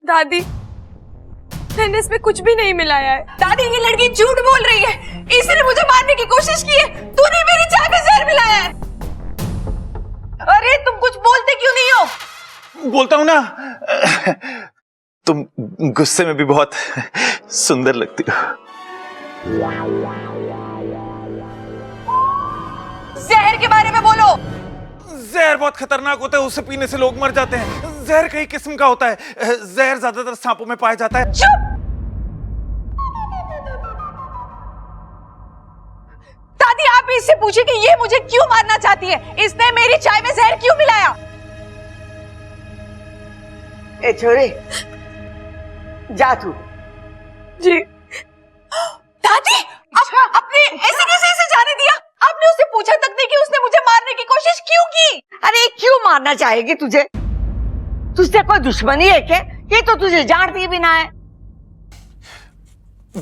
दादी, मैंने इसमें कुछ भी नहीं मिलाया है। दादी, ये लड़की झूठ बोल रही है। इसने मुझे मारने की कोशिश की है। तूने मेरी चाय में जहर मिलाया है। अरे तुम कुछ बोलते क्यों नहीं हो? बोलता हूं ना, तुम गुस्से में भी बहुत सुंदर लगती हो। जहर के बारे में बोलो। जहर बहुत खतरनाक होता है, उसे पीने से लोग मर जाते हैं। जहर कई किस्म का होता है। जहर ज्यादातर सांपों में पाया जाता है। चुप! दादी, आप इससे पूछिए कि ये मुझे क्यों मारना चाहती है। इसने मेरी चाय में जहर क्यों मिलाया? ए छोरे, जा तू। जी दादी, आपने ऐसे कैसे इसे जाने दिया? आपने उससे पूछा तक नहीं कि उसने मुझे मारने की कोशिश क्यों की? अरे क्यों मारना चाहेगी तुझे? तुझसे कोई दुश्मनी है क्या? ये तो तुझे जानती भी ना है।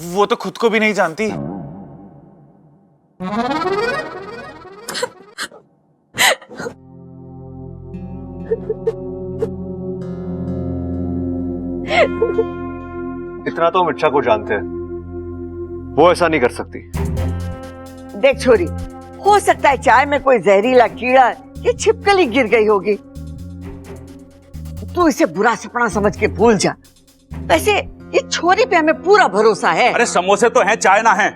वो तो खुद को भी नहीं जानती। इतना तो हम इच्छा को जानते हैं, वो ऐसा नहीं कर सकती। देख छोरी, हो सकता है चाय में कोई जहरीला कीड़ा या छिपकली गिर गई होगी। तू इसे बुरा सपना समझ के भूल जा। वैसे ये छोरी पे हमें पूरा भरोसा है। अरे समोसे तो हैं, चाय ना है।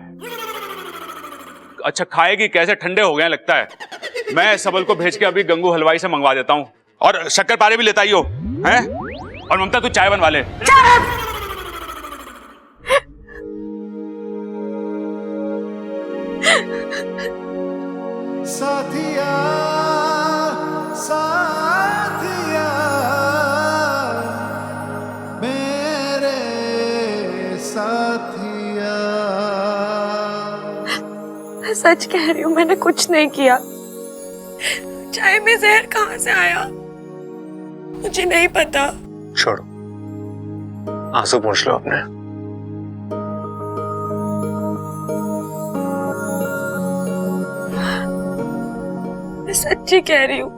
अच्छा खाएगी कैसे? ठंडे हो गए लगता है। मैं सबल को भेज के अभी गंगू हलवाई से मंगवा देता हूँ, और शक्कर पारे भी लेता ही हो हैं? और ममता तू चाय बनवा ले। साथिया साथिया मेरे साथिया। मैं सच कह रही हूँ, मैंने कुछ नहीं किया। चाय में जहर कहाँ से आया? मुझे नहीं पता। छोड़ो, आंसू पोंछ लो अपने। मैं सच्ची कह रही हूँ,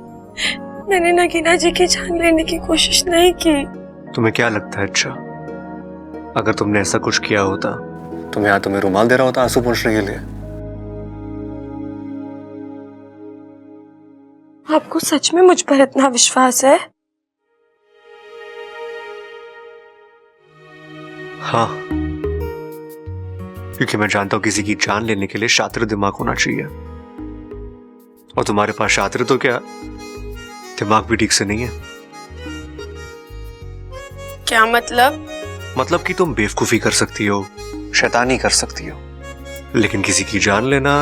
मैंने नगीना जी की जान लेने की कोशिश नहीं की। तुम्हें क्या लगता है अच्छा, अगर तुमने ऐसा कुछ किया होता तो मैं यहाँ तुम्हें रुमाल दे रहा होता आंसू पोंछने के लिए? आपको सच में मुझ पर इतना विश्वास है? हाँ, क्योंकि मैं जानता हूं किसी की जान लेने के लिए शातिर दिमाग होना चाहिए, और तुम्हारे पास शातिर तो क्या, दिमाग भी ठीक से नहीं है। क्या मतलब? मतलब कि तुम बेवकूफी कर सकती हो, शैतानी कर सकती हो, लेकिन किसी की जान लेना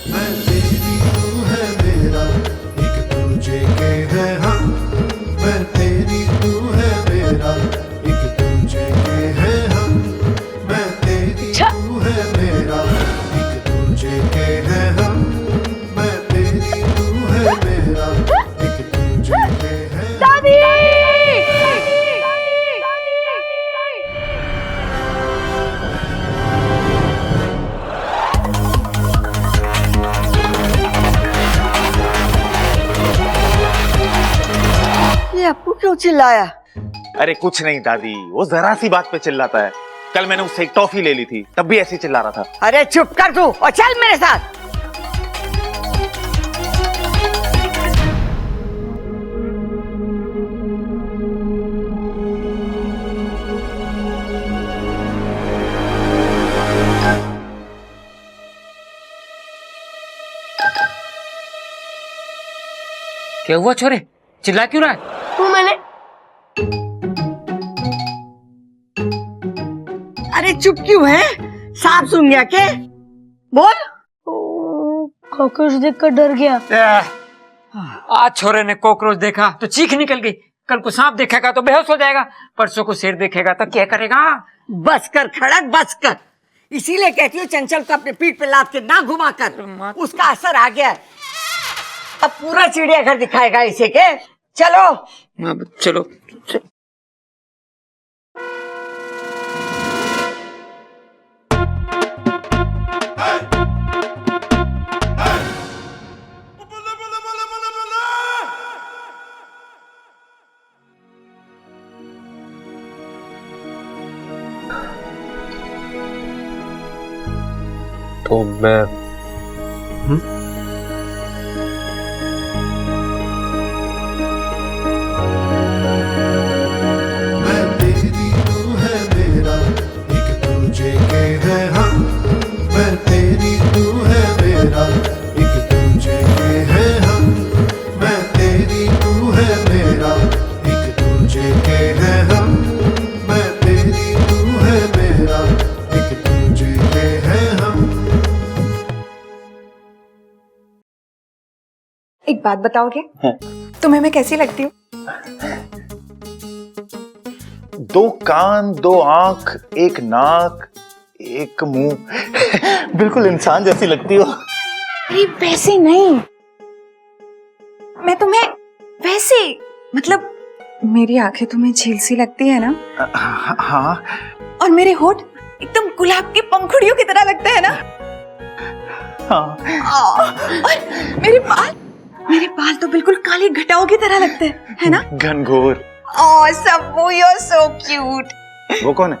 मैं तेरी तू है मेरा, एक दूजे के है हम। मैं तेरी तू है मेरा, एक दूजे के है हम। मैं तेरी तू है मेरा, एक दूजे के है हम। मैं तेरी तू है मेरा, एक दूजे के है हम। दादी! ये अप्पू क्यों चिल्लाया? अरे कुछ नहीं दादी, वो जरा सी बात पे चिल्लाता है। कल मैंने उससे एक टॉफी ले ली थी, तब भी ऐसे ही चिल्ला रहा था। अरे चुप कर तू और चल मेरे साथ। क्या हुआ छोरे, चिल्ला क्यों रहा है? वो मैंने अरे चुप क्यों है? सांप सुन गया के? बोल। कॉकरोच देखकर डर गया। आज छोरे ने कॉकरोच देखा तो चीख निकल गई, कल को सांप देखेगा तो बेहोश हो जाएगा, परसों को शेर देखेगा तो क्या करेगा? बस कर खड़क, बस कर। इसीलिए कहती हूँ चंचल को अपने पीठ पे लाद के ना घुमा कर, उसका असर आ गया है। अब पूरा चिड़ियाघर दिखाएगा इसे के। चलो चलो। तो मैं मैं तेरी तू है मेरा, एक दूजे के है हम। मैं तेरी तू है मेरा, एक दूजे के है हम। मैं तेरी तू है मेरा, एक दूजे के है हम। मैं तेरी तू है मेरा, एक दूजे के है हम। एक बात बताओगे, तुम्हें मैं कैसी लगती हूँ? दो कान, दो आंख, एक नाक, एक मुंह, बिल्कुल इंसान जैसी लगती हो। अरे वैसे नहीं, मैं तुम्हें वैसे, मतलब मेरी आंखें तुम्हें झील सी लगती है ना? हाँ। और मेरे होठ एकदम गुलाब की पंखुड़ियों की तरह लगते हैं ना? हाँ। और मेरे बाल तो बिल्कुल काली घटाओं की तरह लगते हैं, है ना? घनघोर। Oh Sabbu, you are so cute. वो कौन है?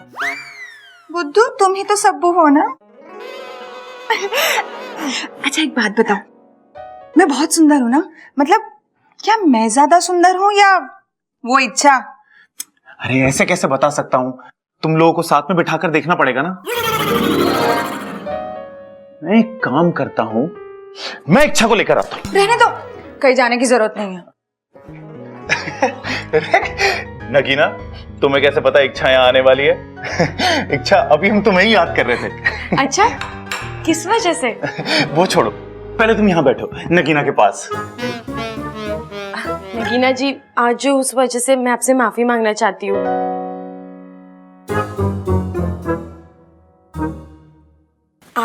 बुद्धू, तुम ही तो सब्बू हो ना? अच्छा एक बात बताओ, मैं बहुत सुंदर हूँ ना? मतलब क्या मैं ज्यादा सुंदर हूँ या वो इच्छा? अरे ऐसे कैसे बता सकता हूँ, तुम लोगों को साथ में बिठाकर देखना पड़ेगा ना। मैं एक काम करता हूँ, मैं इच्छा को लेकर आता हूँ। रहने दो, कहीं जाने की जरूरत नहीं है। नगीना, तुम्हें कैसे पता इच्छा यहाँ आने वाली है? इच्छा, अभी हम तुम्हें ही याद कर रहे थे। अच्छा, किस वजह से? वो छोड़ो, पहले तुम यहाँ बैठो नगीना के पास। नगीना जी, आज जो उस वजह से मैं आपसे माफी मांगना चाहती हूँ।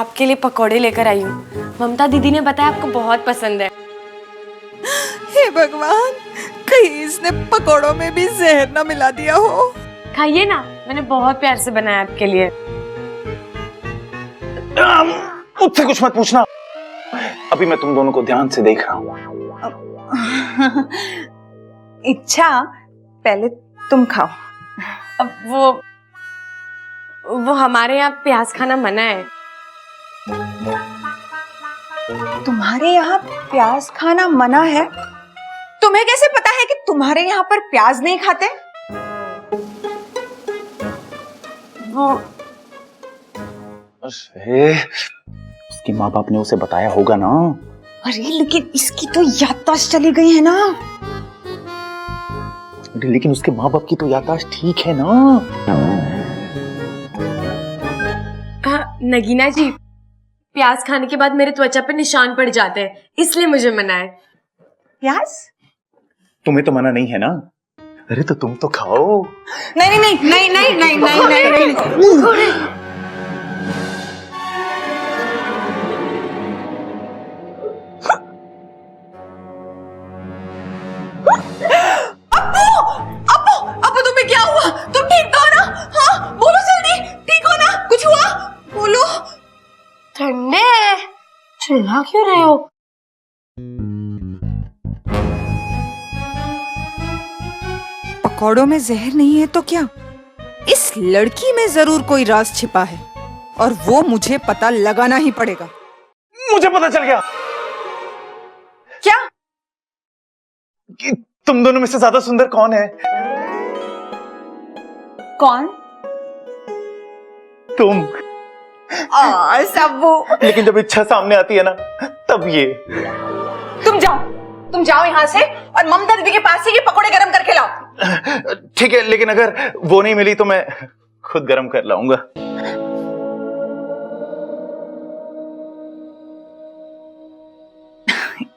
आपके लिए पकौड़े लेकर आई हूँ। ममता दीदी ने बताया आपको बहुत पसंद है। हे भगवान, कहीं इसने पकौड़ों में भी जहर ना मिला दिया हो। खाइए ना, मैंने बहुत प्यार से बनाया आपके लिए। मुझसे कुछ मत पूछना, अभी मैं तुम दोनों को ध्यान से देख रहा हूँ। इच्छा, पहले तुम खाओ। अब वो हमारे यहाँ प्याज खाना मना है। तुम्हारे यहाँ प्याज खाना मना है? तुम्हें कैसे पता है कि तुम्हारे यहाँ पर प्याज नहीं खाते? वो उसकी माँ बाप ने उसे बताया होगा ना। अरे लेकिन इसकी तो याददाश्त चली गई है ना। लेकिन उसके माँ बाप की तो याददाश्त ठीक है ना। नगीना जी, प्याज खाने के बाद मेरे त्वचा पे निशान पड़ जाते हैं, इसलिए मुझे मना है। प्याज? तुम्हें तो मना नहीं है ना। अरे तो तुम तो खाओ। नहीं नहीं नहीं नहीं नहीं नहीं नहीं नहीं, नहीं। अब्बू तुम्हें क्या हुआ? तुम ठीक तो हो ना? हाँ बोलो जल्दी, ठीक हो ना? कुछ हुआ? बोलो। ठंडे चिल्ला क्यों रहे हो? पकौड़ों में जहर नहीं है तो क्या? इस लड़की में जरूर कोई राज छिपा है और वो मुझे पता लगाना ही पड़ेगा। मुझे पता चल गया। क्या? कि तुम दोनों में से ज्यादा सुंदर कौन है? कौन? तुम। सब्बू। लेकिन जब इच्छा सामने आती है ना, तब ये। तुम जाओ यहाँ से और ममता दीदी के पास से ये पकौड़े गरम करके लाओ। ठीक है, लेकिन अगर वो नहीं मिली तो मैं खुद गरम कर लाऊंगा।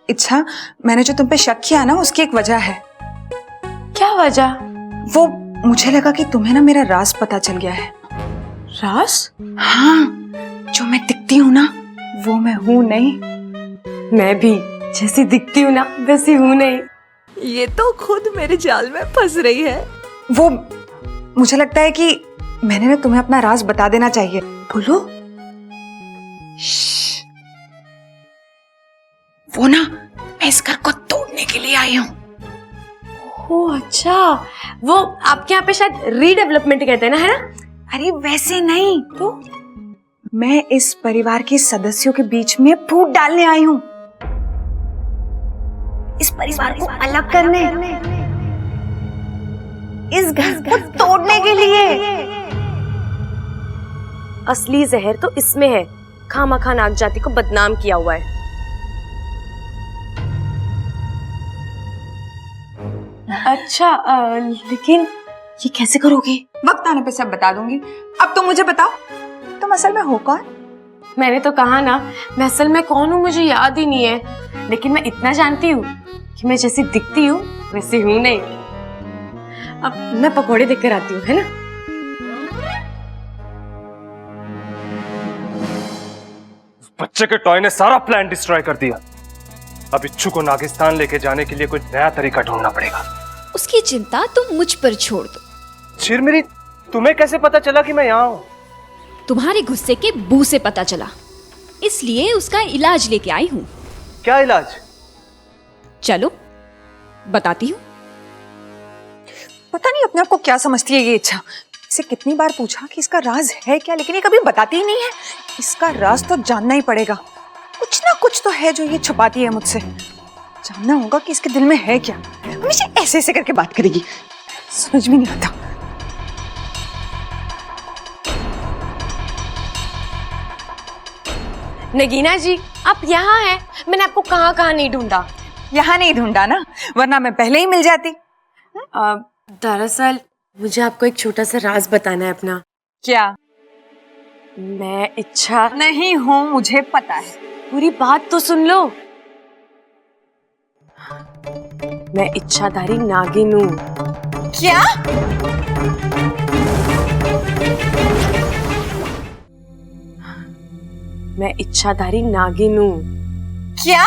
इच्छा, मैंने जो तुम पे शक किया ना, उसकी एक वजह है। क्या वजह? वो मुझे लगा कि तुम्हें ना मेरा राज पता चल गया है। राज? हाँ, जो मैं दिखती हूँ ना, वो मैं हूँ नहीं। मैं भी जैसी दिखती हूँ ना, वैसी हूँ नहीं। ये तो खुद मेरे जाल में फंस रही है। वो मुझे लगता है कि मैंने ना तुम्हें अपना राज बता देना चाहिए। बोलो। वो ना, मैं इस घर को तोड़ने के लिए आई हूँ। ओह अच्छा, वो आपके यहाँ पे शायद रीडेवलपमेंट कहते हैं ना, है ना? अरे वैसे नहीं तो, मैं इस परिवार के सदस्यों के बीच में फूट डालने आई हूँ। इस परिवार को अलग करने, इस घर को तोड़ने के लिए। असली जहर तो इसमें है। खामखा नाग जाति को बदनाम किया हुआ है। अच्छा, लेकिन ये कैसे करोगे? वक्त आने पे सब बता दूंगी। अब तुम मुझे बताओ, तुम असल में हो कौन? मैंने तो कहा ना, मैं असल में कौन हूँ मुझे याद ही नहीं है, लेकिन मैं इतना जानती हूँ कि मैं जैसी दिखती हूँ वैसी हूँ नहीं। अब मैं पकौड़े देख कर आती हूँ, है ना? बच्चे के टॉय ने सारा प्लान डिस्ट्रॉय कर दिया। अब इच्छू को नागिस्तान लेके जाने के लिए कोई नया तरीका ढूंढना पड़ेगा। उसकी चिंता तुम मुझ पर छोड़ दो। चिरमिरी, तुम्हें कैसे पता चला कि मैं यहाँ हूँ? तुम्हारे गुस्से के बू से पता चला, इसलिए उसका इलाज लेके आई हूँ। क्या इलाज? चलो बताती हूँ। पता नहीं अपने आप को क्या समझती है ये इच्छा। इसे कितनी बार पूछा कि इसका राज है क्या, लेकिन ये कभी बताती ही नहीं है। इसका राज तो जानना ही पड़ेगा। कुछ ना कुछ तो है जो ये छुपाती है मुझसे। जानना होगा कि इसके दिल में है क्या। हमेशा ऐसे ऐसे करके बात करेगी, समझ में नहीं आता। नगीना जी, आप यहाँ हैं। मैंने आपको कहाँ कहाँ नहीं ढूंढा। यहाँ नहीं ढूंढा ना, वरना मैं पहले ही मिल जाती। दरअसल मुझे आपको एक छोटा सा राज बताना है अपना। क्या? मैं इच्छा नहीं हूँ, मुझे पता है। पूरी बात तो सुन लो। मैं इच्छाधारी नागिन हूँ। क्या? मैं इच्छाधारी नागिन हूँ। क्या?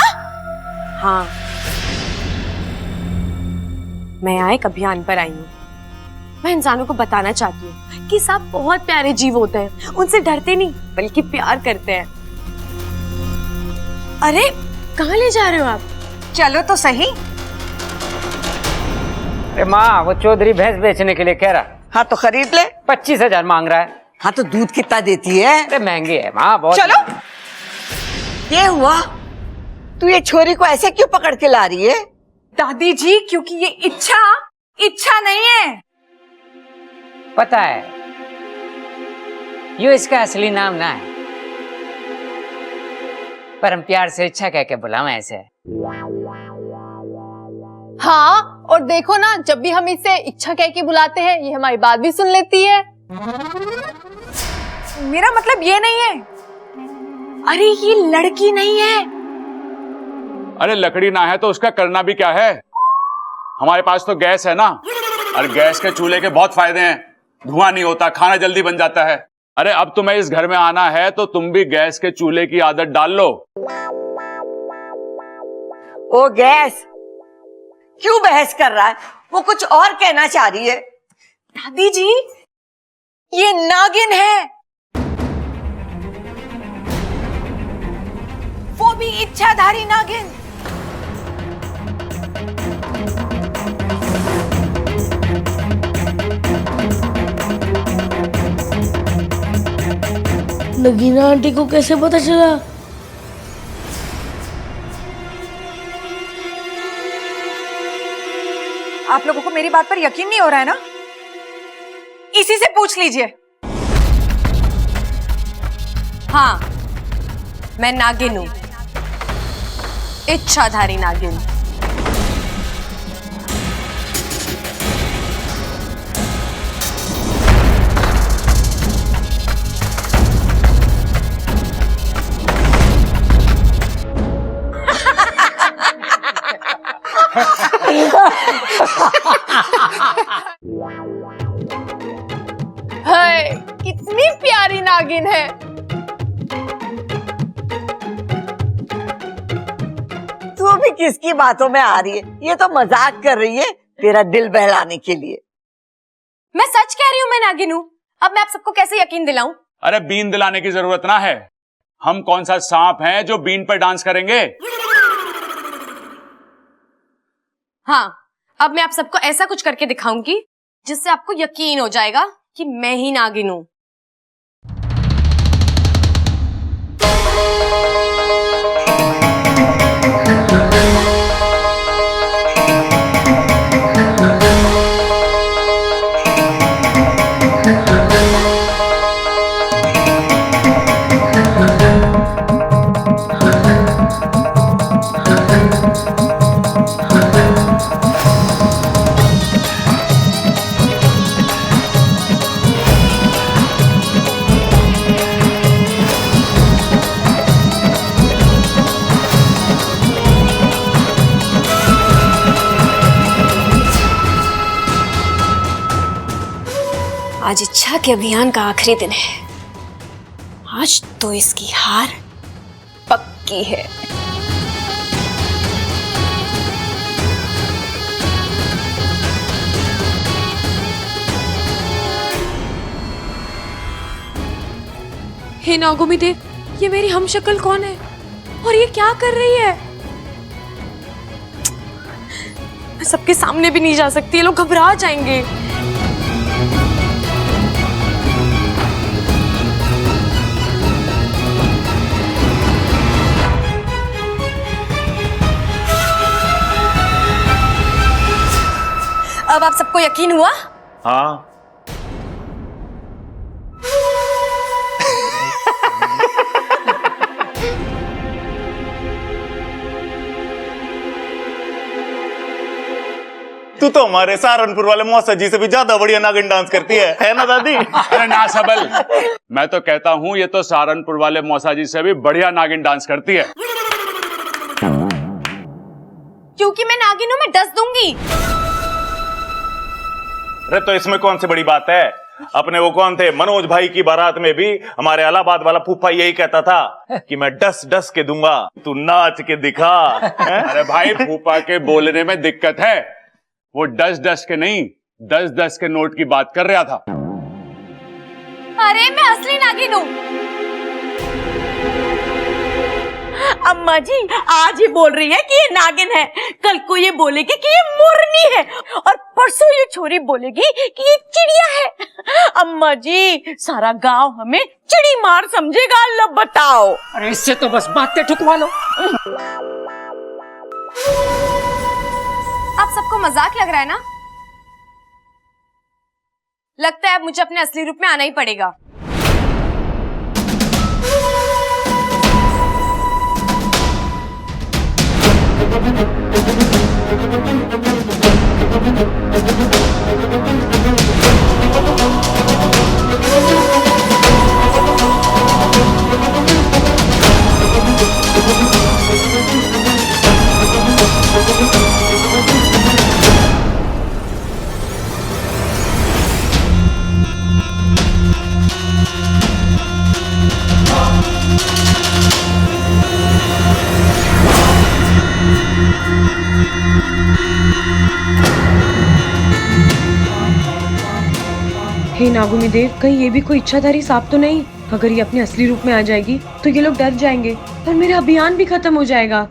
हाँ, मैं यहाँ एक अभियान पर आई हूँ। मैं इंसानों को बताना चाहती हूँ कि सांप बहुत प्यारे जीव होते हैं। उनसे डरते नहीं बल्कि प्यार करते हैं। अरे कहाँ ले जा रहे हो आप? चलो तो सही। अरे माँ, वो चौधरी भैंस बेचने के लिए कह रहा। हाँ तो खरीद ले। 25,000 मांग रहा है। हाँ तो दूध कितना देती है? अरे महंगी है माँ, बहुत। चलो। ये हुआ, तू ये छोरी को ऐसे क्यों पकड़ के ला रही है? दादी जी, क्योंकि ये इच्छा नहीं है। पता है, यो इसका असली नाम ना है, पर हम प्यार से इच्छा कह के बुलावे ऐसे। हाँ, और देखो ना, जब भी हम इसे इच्छा कह के बुलाते हैं ये हमारी बात भी सुन लेती है। मेरा मतलब ये नहीं है। अरे ये लड़की नहीं है। अरे लकड़ी ना है तो उसका करना भी क्या है? हमारे पास तो गैस है ना। अरे गैस के चूल्हे के बहुत फायदे हैं, धुआं नहीं होता, खाना जल्दी बन जाता है। अरे अब तुम्हें इस घर में आना है तो तुम भी गैस के चूल्हे की आदत डाल लो। ओ गैस, क्यों बहस कर रहा है? वो कुछ और कहना चाह रही है। दादी जी, ये नागिन है, वो भी इच्छाधारी नागिन। नगीना आंटी को कैसे पता चला? आप लोगों को मेरी बात पर यकीन नहीं हो रहा है ना? इसी से पूछ लीजिए। हाँ, मैं नागिन हूँ, इच्छाधारी नागिन। हाय, कितनी प्यारी नागिन है। तू भी किसकी बातों में आ रही है? ये तो मजाक कर रही है तेरा दिल बहलाने के लिए। मैं सच कह रही हूँ, मैं नागिन हूँ। अब मैं आप सबको कैसे यकीन दिलाऊं? अरे बीन दिलाने की जरूरत ना है। हम कौन सा सांप हैं जो बीन पर डांस करेंगे? हाँ, अब मैं आप सबको ऐसा कुछ करके दिखाऊंगी जिससे आपको यकीन हो जाएगा कि मैं ही नागिन हूँ। आज इच्छा के अभियान का आखिरी दिन है। आज तो इसकी हार पक्की है। हे नागोमी देव, ये मेरी हमशक्ल कौन है और ये क्या कर रही है? मैं सबके सामने भी नहीं जा सकती, ये लोग घबरा जाएंगे। अब आप सबको यकीन हुआ? हाँ। तू तो हमारे सहारनपुर वाले मौसा जी से भी ज्यादा बढ़िया नागिन डांस करती है ना दादी? अरे ना सबल, मैं तो कहता हूँ ये तो सहारनपुर वाले मौसा जी से भी बढ़िया नागिन डांस करती है। क्योंकि मैं नागिन हूँ, मैं डस दूंगी। अरे तो इसमें कौन सी बड़ी बात है? अपने वो कौन थे, मनोज भाई की बारात में भी हमारे इलाहाबाद वाला फूफा यही कहता था कि मैं डस डस के दूंगा, तू नाच के दिखा। अरे भाई, फूफा के बोलने में दिक्कत है, वो डस डस के नहीं 10-10 के नोट की बात कर रहा था। अरे मैं असली नागिन हूँ। अम्मा जी आज ही बोल रही है कि ये नागिन है, कल को ये बोलेगी कि ये मोरनी है, और परसों ये छोरी बोलेगी कि ये चिड़िया है। अम्मा जी सारा गांव हमें चिड़ी मार समझेगा, लो बताओ। अरे इससे तो बस बातें ठुकवा लो। आप सबको मजाक लग रहा है ना? लगता है अब मुझे अपने असली रूप में आना ही पड़ेगा। हे नागुमी देव, कहीं ये भी कोई इच्छाधारी सांप तो नहीं? अगर ये अपने असली रूप में आ जाएगी तो ये लोग डर जाएंगे और मेरा अभियान भी खत्म हो जाएगा।